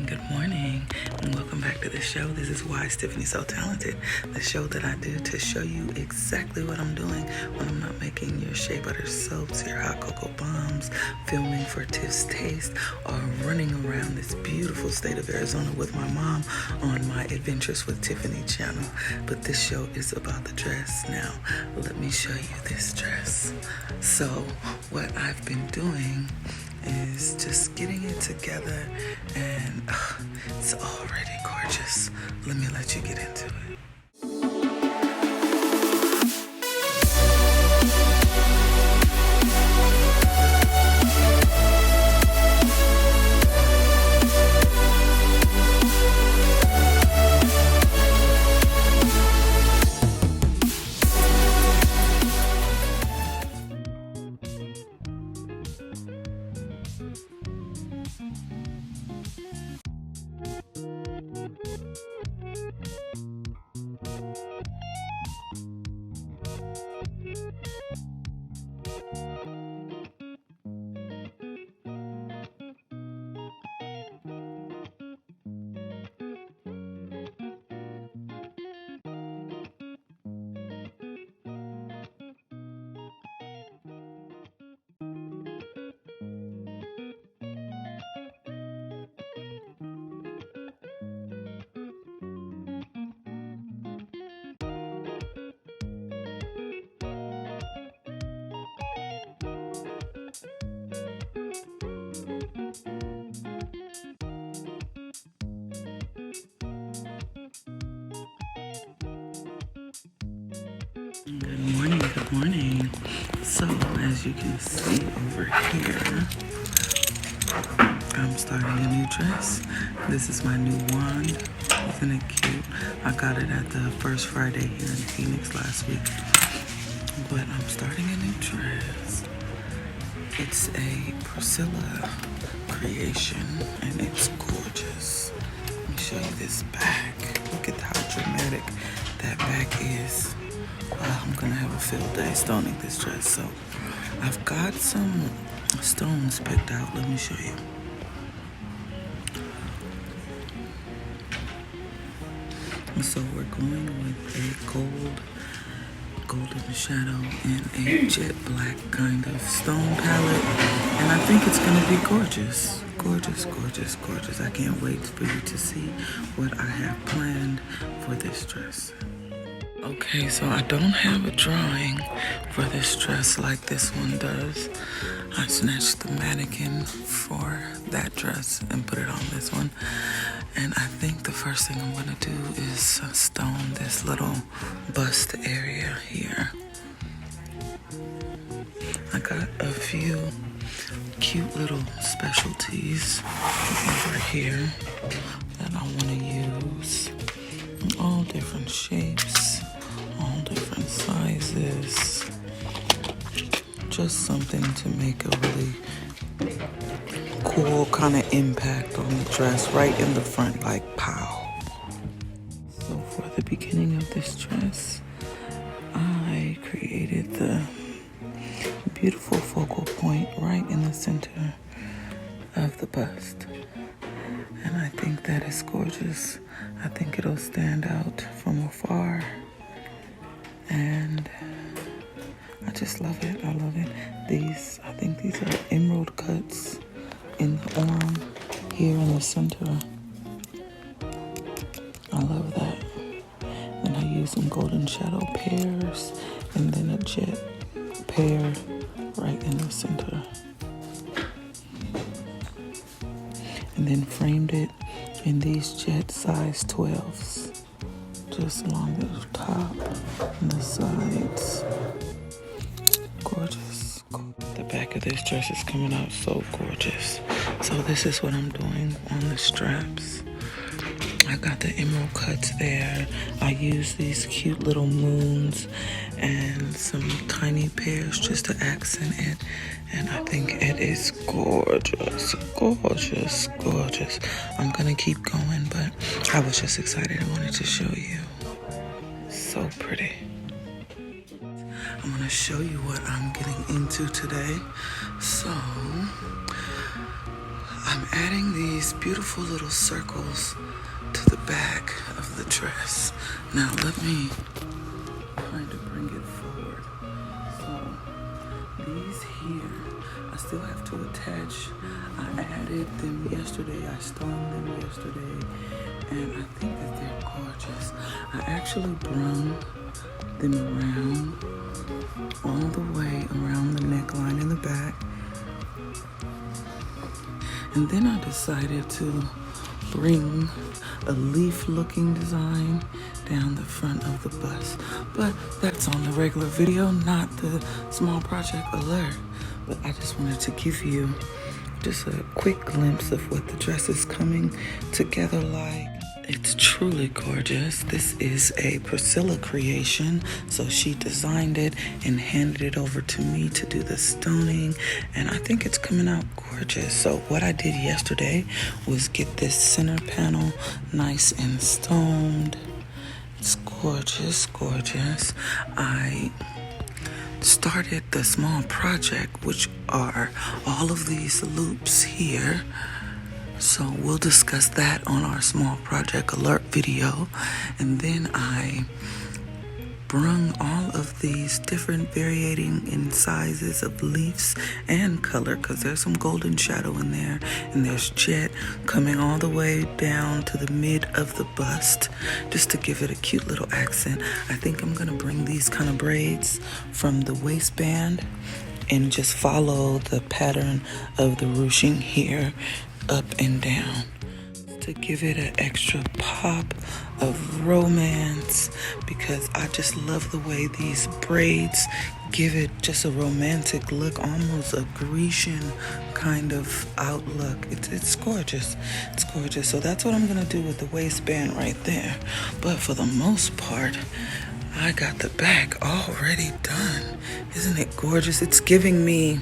Good morning, and welcome back to the show. This is why Tiffany So Talented, the show that I do to show you exactly what I'm doing when I'm not making your shea butter soaps, your hot cocoa bombs, filming for Tiff's Taste, or running around this beautiful state of Arizona with my mom on my Adventures with Tiffany channel. But this show is about the dress. Now, let me show you this dress. So, what I've been doing is just getting it together, and it's already gorgeous. Let me let you get into it. Good morning. So, as you can see over here, I'm starting a new dress. This is my new wand. Isn't it cute? I got it at the first Friday here in Phoenix last week. But I'm starting a new dress. It's a Percilla creation, and it's gorgeous. Let me show you this back. Look at how dramatic that back is. I'm gonna have a field day stoning this dress. So I've got some stones picked out. Let me show you. So we're going with a golden shadow and a jet black kind of stone palette, and I think it's gonna be gorgeous. Gorgeous, gorgeous, gorgeous. I can't wait for you to see what I have planned for this dress. Okay, so I don't have a drawing for this dress like this one does. I snatched the mannequin for that dress and put it on this one. And I think the first thing I'm gonna do is stone this little bust area here. I got a few cute little specialties over here that I wanna use. All different shapes, all different sizes. Just something to make a really cool kind of impact on the dress right in the front, like pow. So for the beginning of this dress, I created the beautiful focal point right in the center of the bust. And I think that is gorgeous. I think it'll stand out from afar. And I just love it. I love it. I think these are emerald cuts in the arm here in the center. I love that. And I use some golden shadow pairs and then a jet pair right in the center. And then framed it in these jet size 12s. Just along the top and the sides. Gorgeous. The back of this dress is coming out so gorgeous. So this is what I'm doing on the straps. I got the emerald cuts there. I use these cute little moons and some tiny pairs just to accent it. And I think it is gorgeous, gorgeous, gorgeous. I'm gonna keep going, but I was just excited. I wanted to show you. So pretty. I'm gonna show you what I'm getting into today. So I'm adding these beautiful little circles to the back of the dress. Now let me try to bring it forward. So these here, I still have to attach. I added them yesterday. I stoned them yesterday. And I think that they're gorgeous. I actually brung them around all the way around the neckline in the back. And then I decided to bring a leaf looking design down the front of the bust. But that's on the regular video, not the small project alert. But I just wanted to give you just a quick glimpse of what the dress is coming together like. It's truly gorgeous. This is a Percilla creation, so she designed it and handed it over to me to do the stoning, and I think it's coming out gorgeous. So what I did yesterday was get this center panel nice and stoned. It's gorgeous, gorgeous. I started the small project, which are all of these loops here. So we'll discuss that on our small project alert video. And then I brung all of these different varying in sizes of leaves and color, because there's some golden shadow in there, and there's jet coming all the way down to the mid of the bust, just to give it a cute little accent. I think I'm gonna bring these kind of braids from the waistband and just follow the pattern of the ruching here up and down to give it an extra pop of romance, because I just love the way these braids give it just a romantic look, almost a Grecian kind of outlook. It's gorgeous. It's gorgeous. So that's what I'm gonna do with the waistband right there. But for the most part, I got the back already done. Isn't it gorgeous? It's giving me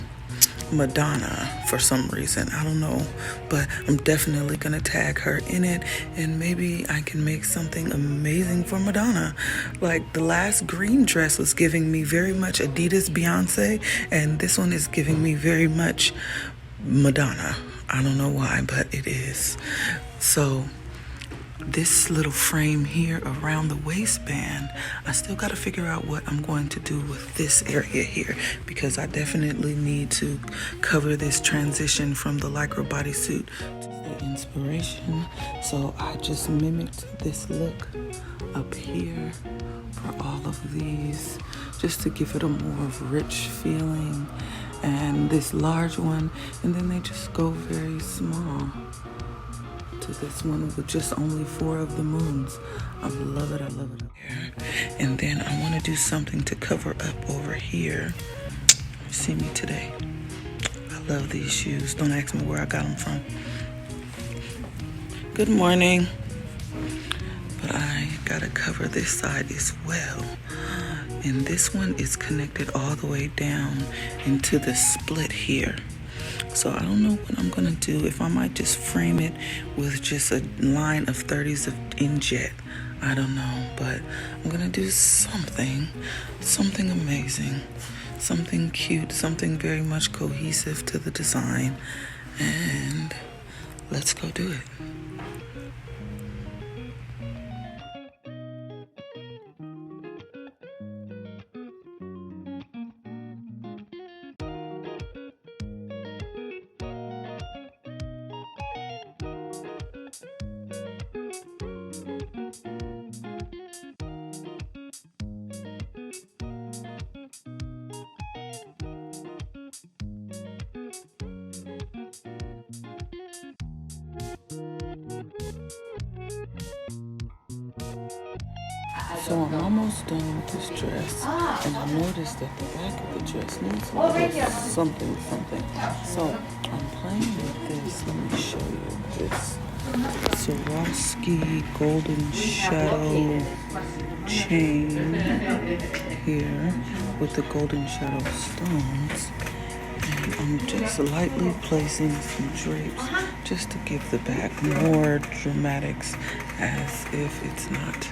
Madonna for some reason. I don't know, but I'm definitely gonna tag her in it, and maybe I can make something amazing for Madonna. Like the last green dress was giving me very much Adidas Beyonce, and this one is giving me very much Madonna. I don't know why, but it is. So this little frame here around the waistband, I still got to figure out what I'm going to do with this area here, because I definitely need to cover this transition from the lycra bodysuit to the inspiration. So I just mimicked this look up here for all of these, just to give it a more rich feeling, and this large one, and then they just go very small to this one with just only 4 of the moons. I love it, I love it. And then I want to do something to cover up over here. See me today. I love these shoes. Don't ask me where I got them from. Good morning. But I gotta cover this side as well. And this one is connected all the way down into the split here. So I don't know what I'm gonna do, if I might just frame it with just a line of 30s in jet. I don't know, but I'm gonna do something amazing, something cute, something very much cohesive to the design, and let's go do it. So I'm almost done with this dress, and I noticed that the back of the dress needs a little something. So I'm playing with this. Let me show you this Swarovski golden shadow chain here with the golden shadow stones. And I'm just lightly placing some drapes just to give the back more dramatics, as if it's not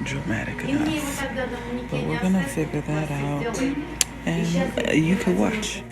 dramatic enough. But we're gonna figure that out, and you can watch.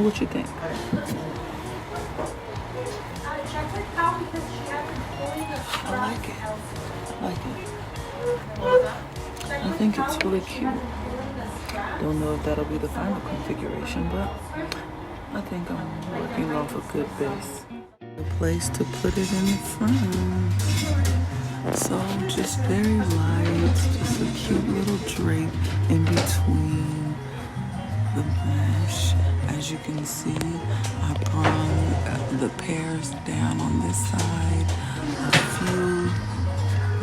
What you think? I like it. I like it. I think it's really cute. Don't know if that'll be the final configuration, but I think I'm working off a good base. A place to put it in the front. So just very light, just a cute little drape in between the mesh. As you can see, I brung the pairs down on this side, a few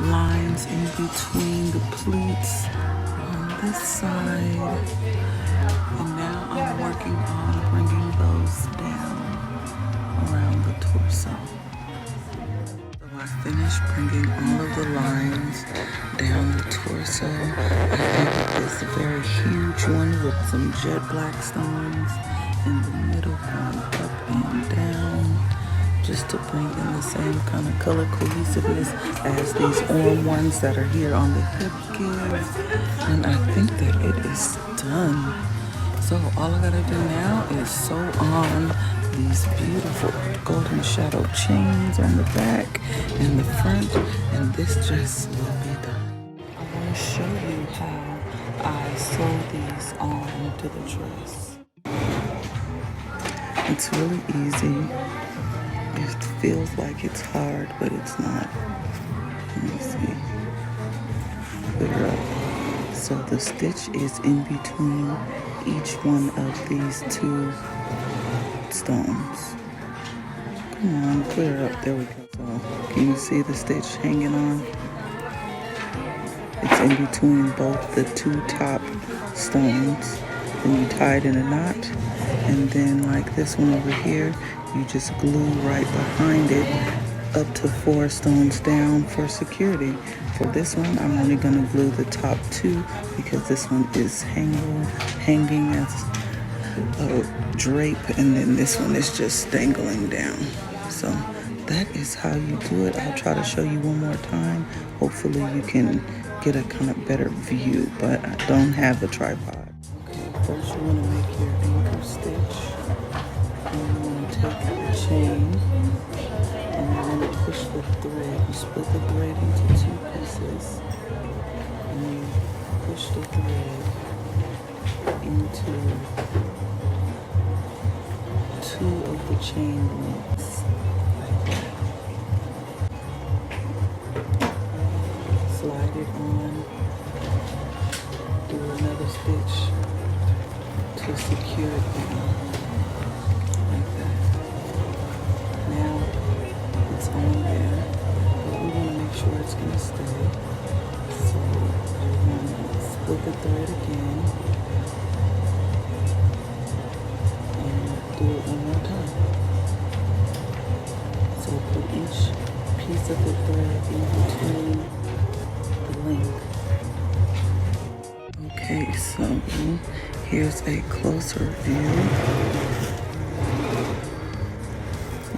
lines in between the pleats on this side, and now I'm working on bringing those down around the torso. So I finished bringing all of the lines down the torso. I added this very huge one with some jet black stones in the middle going up and down, just to bring in the same kind of color cohesiveness as these arm ones that are here on the hip give. And I think that it is done. So all I gotta do now is sew on these beautiful golden shadow chains on the back and the front, and this dress will be done. I want to show you how I sew these on to the dress. It's really easy. It feels like it's hard, but it's not. Let me see. Clear up. So the stitch is in between each one of these two stones. Come on, clear up. There we go. So can you see the stitch hanging on? It's in between both the two top stones. Then you tie it in a knot, and then like this one over here, you just glue right behind it up to 4 stones down for security. For this one, I'm only gonna glue the top 2 because this one is hanging as a drape, and then this one is just dangling down. So that is how you do it. I'll try to show you one more time. Hopefully you can get a kind of better view, but I don't have a tripod. Okay, first you want to make your anchor stitch. And you want to take the chain and you want to push the thread. You split the thread into 2 pieces, and you push the thread into 2 of the chain links. Slide it on, do another stitch to secure it down, like that. Now it's on there, but we want to make sure it's going to stay. So you're going to split the thread again and do it one more time. So put each piece of the thread in between the link. Okay, so here's a closer view.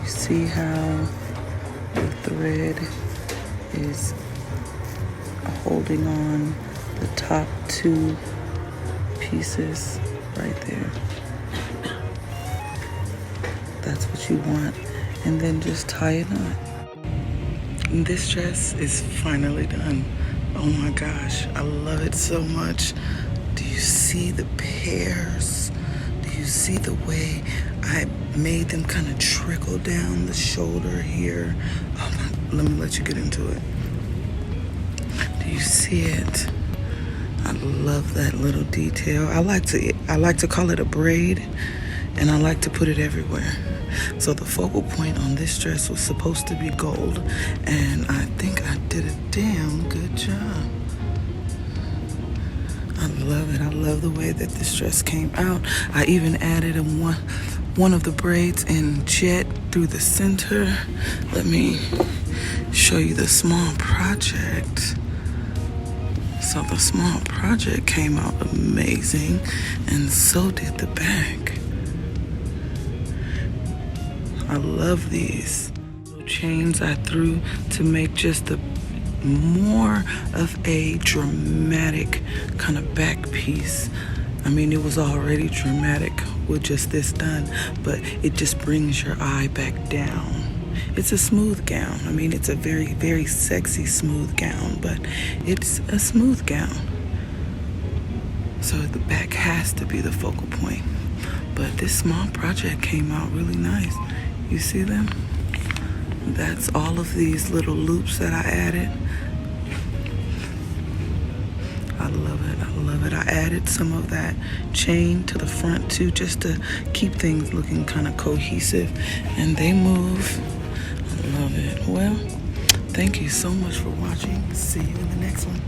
You see how the thread is holding on the top 2 pieces right there. That's what you want. And then just tie a knot. And this dress is finally done. Oh my gosh, I love it so much. Do you see the pairs? Do you see the way I made them kind of trickle down the shoulder here? Oh my, let me let you get into it. Do you see it? I love that little detail. I like to call it a braid, and I like to put it everywhere. So the focal point on this dress was supposed to be gold, and I think I did a damn good job. I love it. I love the way that this dress came out. I even added one of the braids in jet through the center. Let me show you the small project. So the small project came out amazing, and so did the back. I love these chains I threw to make just more of a dramatic kind of back piece. I mean, it was already dramatic with just this done, but it just brings your eye back down. It's a smooth gown. I mean, it's a very, very sexy smooth gown, but it's a smooth gown. So the back has to be the focal point. But this small project came out really nice. You see them? That's all of these little loops that I added. I love it. I love it. I added some of that chain to the front too, just to keep things looking kind of cohesive, and they move. I love it. Well, thank you so much for watching. See you in the next one.